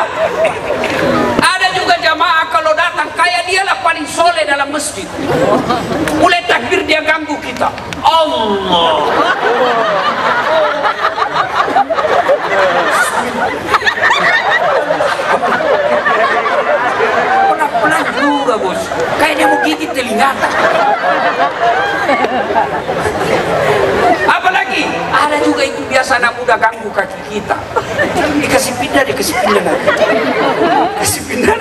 ada juga jamaah kalau datang kayak dialah paling soleh dalam masjid. Mulai takbir dia ganggu kita. Allah. telingata. Apalagi ada juga itu biasa anak muda ganggu kaki kita, dikasih pindah lagi. Kasih pindah.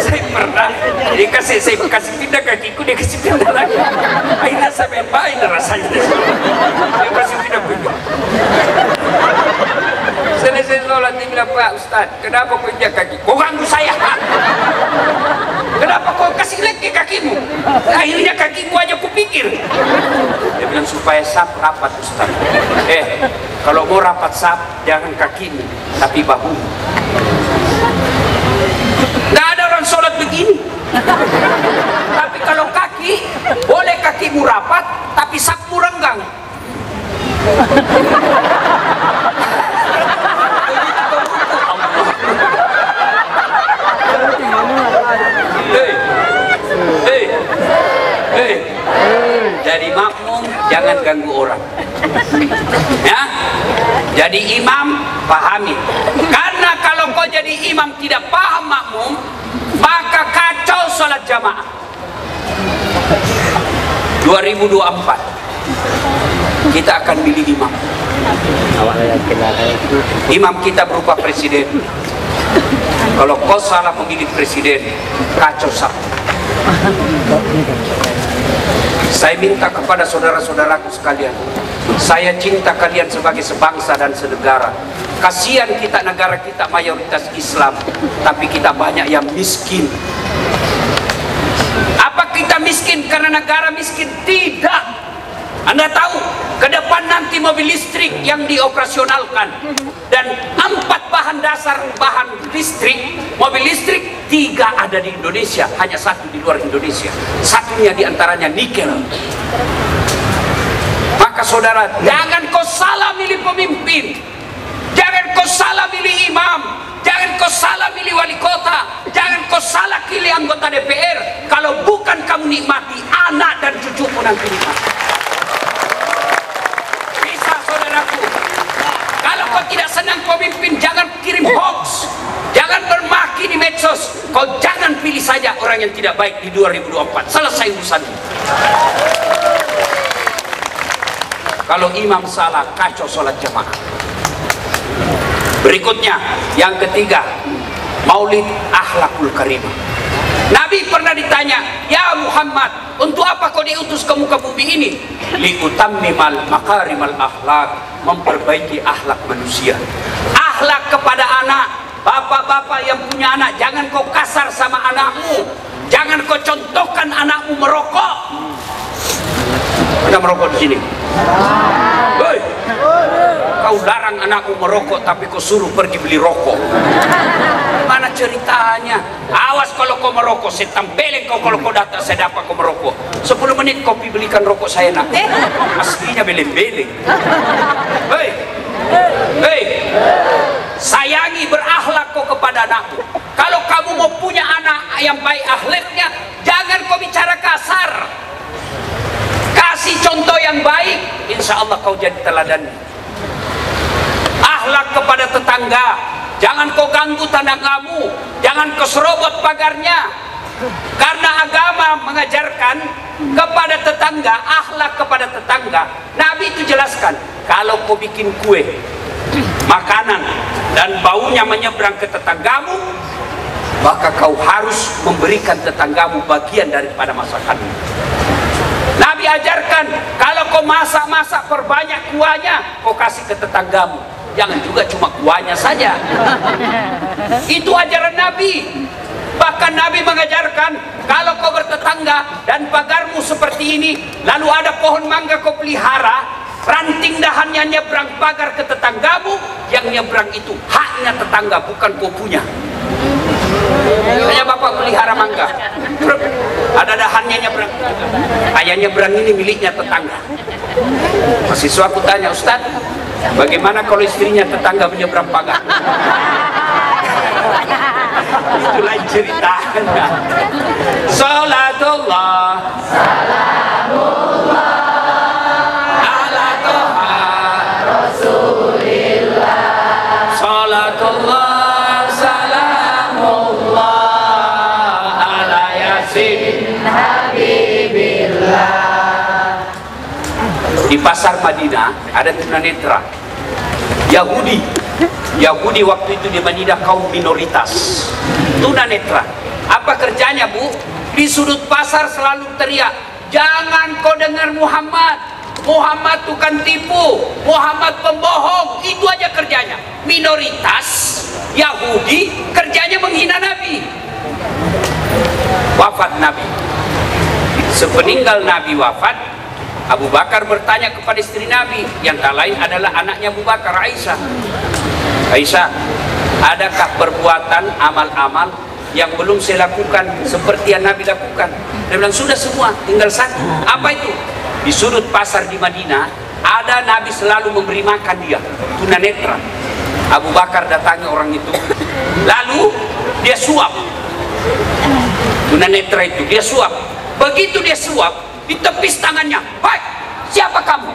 Saya pernah saya kasih pindah kakiku, dia kasih pindah lagi. Akhirnya saya main rasanya. Dia kasih pindah. Selesai sholat dia bilang, Pak Ustaz, kenapa kau injak kaki? Kau ganggu saya. Kenapa kau kasih lagi kakimu? Akhirnya kakiku aja kupikir. Dia bilang supaya sap rapat Ustaz. Kalau mau rapat sap, jangan kakimu, tapi bahu. Tidak ada orang sholat begini. Tapi kalau kaki, boleh kakimu rapat, tapi sapmu renggang. Jadi makmum jangan ganggu orang, ya. Jadi imam pahami, karena kalau kau jadi imam tidak paham makmum, maka kacau sholat jamaah. 2024 kita akan pilih imam. Imam kita berupa presiden. Kalau kau salah memilih presiden, kacau sah. Saya minta kepada saudara-saudaraku sekalian, saya cinta kalian sebagai sebangsa dan senegara. Kasihan kita, negara kita mayoritas Islam, tapi kita banyak yang miskin. Apa kita miskin karena negara miskin? Tidak. Anda tahu, ke depan nanti mobil listrik yang dioperasionalkan, dan 4 bahan dasar bahan listrik, mobil listrik 3 ada di Indonesia, hanya 1 di luar Indonesia. Satunya diantaranya nikel. Maka saudara, jangan kau salah milih pemimpin, jangan kau salah milih imam, jangan kau salah milih wali kota, jangan kau salah pilih anggota DPR. Kalau bukan kamu nikmati, anak dan cucumu nanti nikmati. Kalau kau tidak senang pemimpin, jangan kirim hoax, jangan bermaki di medsos. Kau jangan pilih saja orang yang tidak baik di 2024. Selesai urusan. Kalau imam salah, kacau sholat jamaah. Berikutnya, yang ketiga, maulid akhlakul karimah. Nabi pernah ditanya, ya Muhammad, untuk apa kau diutus ke muka bumi ini? Liutammimal makarimal akhlak, memperbaiki akhlak manusia. Akhlak kepada anak, bapak-bapak yang punya anak, jangan kau kasar sama anakmu, jangan kau contohkan anakmu merokok. Ada merokok di sini? Hei, kau larang anakmu merokok, tapi kau suruh pergi beli rokok. Mana ceritanya? Awas kalau kau merokok, saya tampelin kau kalau kau datang, saya dapat kau merokok. 10 menit kau belikan rokok saya nak. Aslinya beleng-beleng. Hei, hei, sayangi, berakhlak kau kepada anakmu. Kalau kamu mau punya anak yang baik akhlaknya, jangan kau bicara kasar. Kasih contoh yang baik, insya Allah kau jadi teladan. Akhlak kepada tetangga, jangan kau ganggu tetanggamu, jangan kau serobot pagarnya. Karena agama mengajarkan kepada tetangga, akhlak kepada tetangga. Nabi itu jelaskan, kalau kau bikin kue, makanan, dan baunya menyeberang ke tetanggamu, maka kau harus memberikan tetanggamu bagian daripada masakanmu. Nabi ajarkan, kalau kau masak-masak perbanyak kuahnya, kau kasih ke tetanggamu. Jangan juga cuma kuahnya saja. Itu ajaran Nabi. Bahkan Nabi mengajarkan, kalau kau bertetangga dan pagarmu seperti ini, lalu ada pohon mangga kau pelihara, ranting dahannya nyebrang pagar ke tetanggamu, yang nyebrang itu haknya tetangga, bukan kau punya. Hanya bapak pelihara mangga, ada dahannya nyebrang, ayah nyebrang ini miliknya tetangga. Mahasiswa aku tanya, Ustaz, bagaimana kalau istrinya tetangga menyeberang pagar? Itu lain ceritanya. Salatullah, salamullah ala toha Rasulillah. Salatullah, salamullah pasar Madinah ada tunanetra Yahudi. Yahudi waktu itu di Madinah kaum minoritas, tunanetra. Apa kerjanya, Bu? Di sudut pasar selalu teriak, jangan kau dengar Muhammad, Muhammad tukang tipu, Muhammad pembohong. Itu aja kerjanya. Minoritas Yahudi kerjanya menghina Nabi. Wafat Nabi. Sepeninggal Nabi wafat, Abu Bakar bertanya kepada istri Nabi, yang tak lain adalah anaknya Abu Bakar, Aisyah. Aisyah, adakah perbuatan amal-amal yang belum saya lakukan seperti yang Nabi lakukan? Dia bilang, sudah semua, tinggal satu. Apa itu? Di sudut pasar di Madinah ada Nabi selalu memberi makan dia, tunanetra. Abu Bakar datangi orang itu, lalu dia suap tunanetra itu, dia suap. Begitu dia suap, ditepis tangannya. Hai, siapa kamu?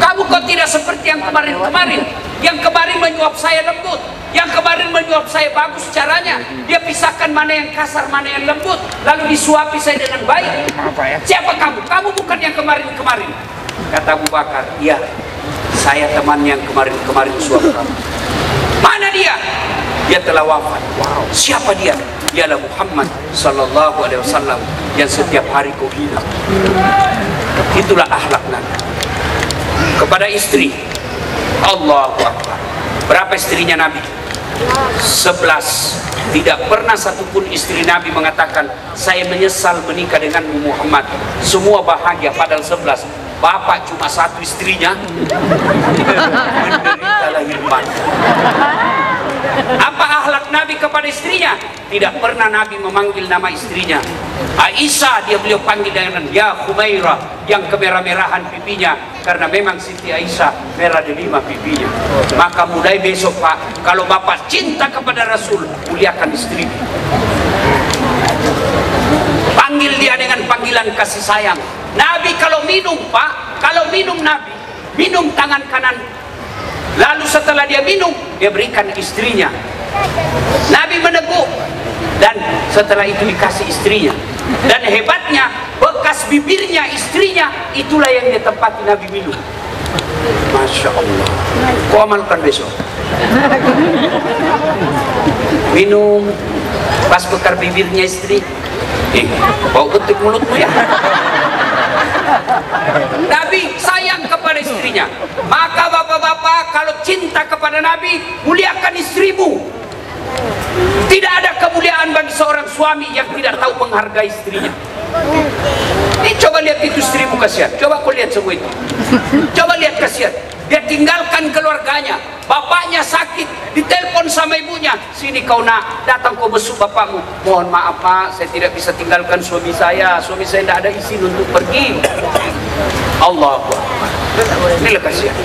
Kamu kok tidak seperti yang kemarin-kemarin. Yang kemarin menyuap saya lembut, yang kemarin menyuap saya bagus caranya. Dia pisahkan mana yang kasar, mana yang lembut, lalu disuapi saya dengan baik. Siapa kamu? Kamu bukan yang kemarin-kemarin. Kata Abu Bakar, iya, saya teman yang kemarin-kemarin suap kamu. Mana dia? Dia telah wafat. Wow. Siapa dia? Dialah Muhammad sallallahu alaihi wasallam yang setiap hari kau hina. Itulah akhlak Nabi kepada istri. Allahu Akbar. Berapa istrinya Nabi? 11. Tidak pernah satupun istri Nabi mengatakan, saya menyesal menikah denganmu Muhammad. Semua bahagia. Padahal 11. Bapak cuma satu istrinya, menderita lahir batin. Apa akhlak Nabi kepada istrinya? Tidak pernah Nabi memanggil nama istrinya Aisyah, beliau panggil dengan ya Humairah, yang kemerah-merahan pipinya, karena memang Siti Aisyah merah delima pipinya. Maka mulai besok, Pak, kalau Bapak cinta kepada Rasul, muliakan istri. Panggil dia dengan panggilan kasih sayang. Nabi kalau minum, Pak, kalau minum Nabi, minum tangan kanan. Lalu setelah dia minum, dia berikan istrinya. Nabi meneguk, dan setelah itu dikasih istrinya. Dan hebatnya, bekas bibirnya istrinya, itulah yang dia tempati Nabi minum. Masya Allah. Kau amalkan besok. Minum, pas bekar bibirnya istri. Bau betul mulutmu ya. Nabi sayang kepada istrinya. Maka bapak-bapak, kalau cinta kepada Nabi, muliakan istrimu. Tidak ada kemuliaan bagi seorang suami yang tidak tahu menghargai istrinya. Ini coba lihat itu istrimu, kasihan. Coba kau lihat semua itu. Coba lihat, kasihan. Dia tinggalkan keluarganya. Bapaknya sakit, ditelepon sama ibunya. Sini kau nak, datang kau besuk bapakmu. Mohon maaf Pak, saya tidak bisa tinggalkan suami saya. Suami saya tidak ada izin untuk pergi. Allahu Akbar. Inilah kasihan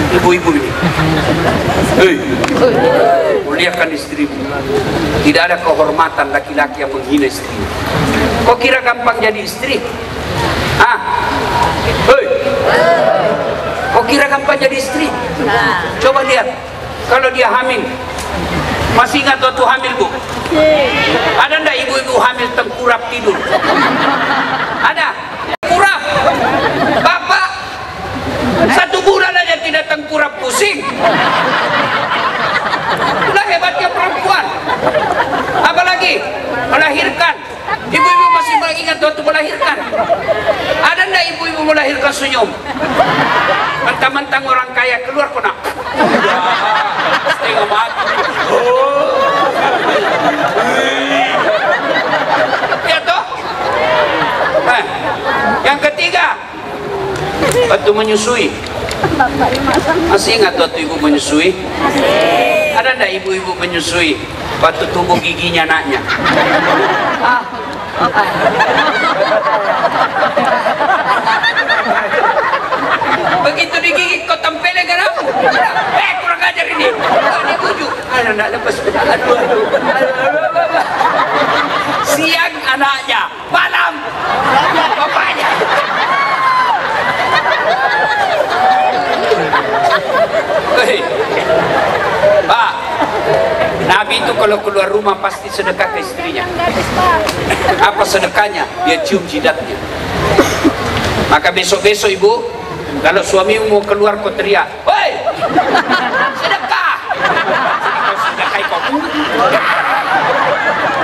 ibu-ibu ini. Hei, muliakan istrimu. Tidak ada kehormatan laki-laki yang menghina istrinya. Kau kira gampang jadi istri? Ah, hei, kau kira gampang jadi istri? Coba lihat, kalau dia hamil. Masih ingat waktu hamil, Bu? Ada enggak ibu-ibu hamil tengkurap tidur? Ada? Tengkurap. Bapak 1 bulan aja tidak tengkurap, pusing. Itulah hebatnya perempuan. Apalagi melahirkan. Ibu-ibu masih ingat waktu melahirkan? Ada enggak ibu-ibu melahirkan senyum? Mentang-mentang orang kaya keluar kena. Setengah mati. Ya toh? Yang ketiga, waktu menyusui. Masih ingat waktu ibu menyusui? Ada enggak ibu-ibu menyusui waktu tumbuh giginya anaknya? Begitu digigit kau tempelin kan aku? Kurang ajar ini. Ini bujuk. Anak lepas. Aduh. Siang anaknya, malam bapaknya. Hei, Pak, Nabi itu kalau keluar rumah pasti sedekah ke istrinya. Apa sedekahnya? Dia cium jidatnya. Maka besok-besok ibu, kalau suamimu mau keluar kau teriak, woi, sedekah. Kau sedekah kau.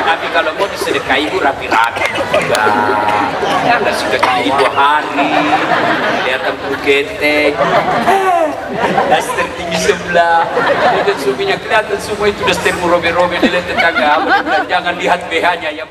Tapi kalau mau disedekah ibu rapi-rapi. Jangan sedekah ibu hari, kelihatan ketek, daster tinggi sebelah, dan suaminya kelihatan semua itu daster robe-robe di tetangga. Jangan lihat BH-nya yang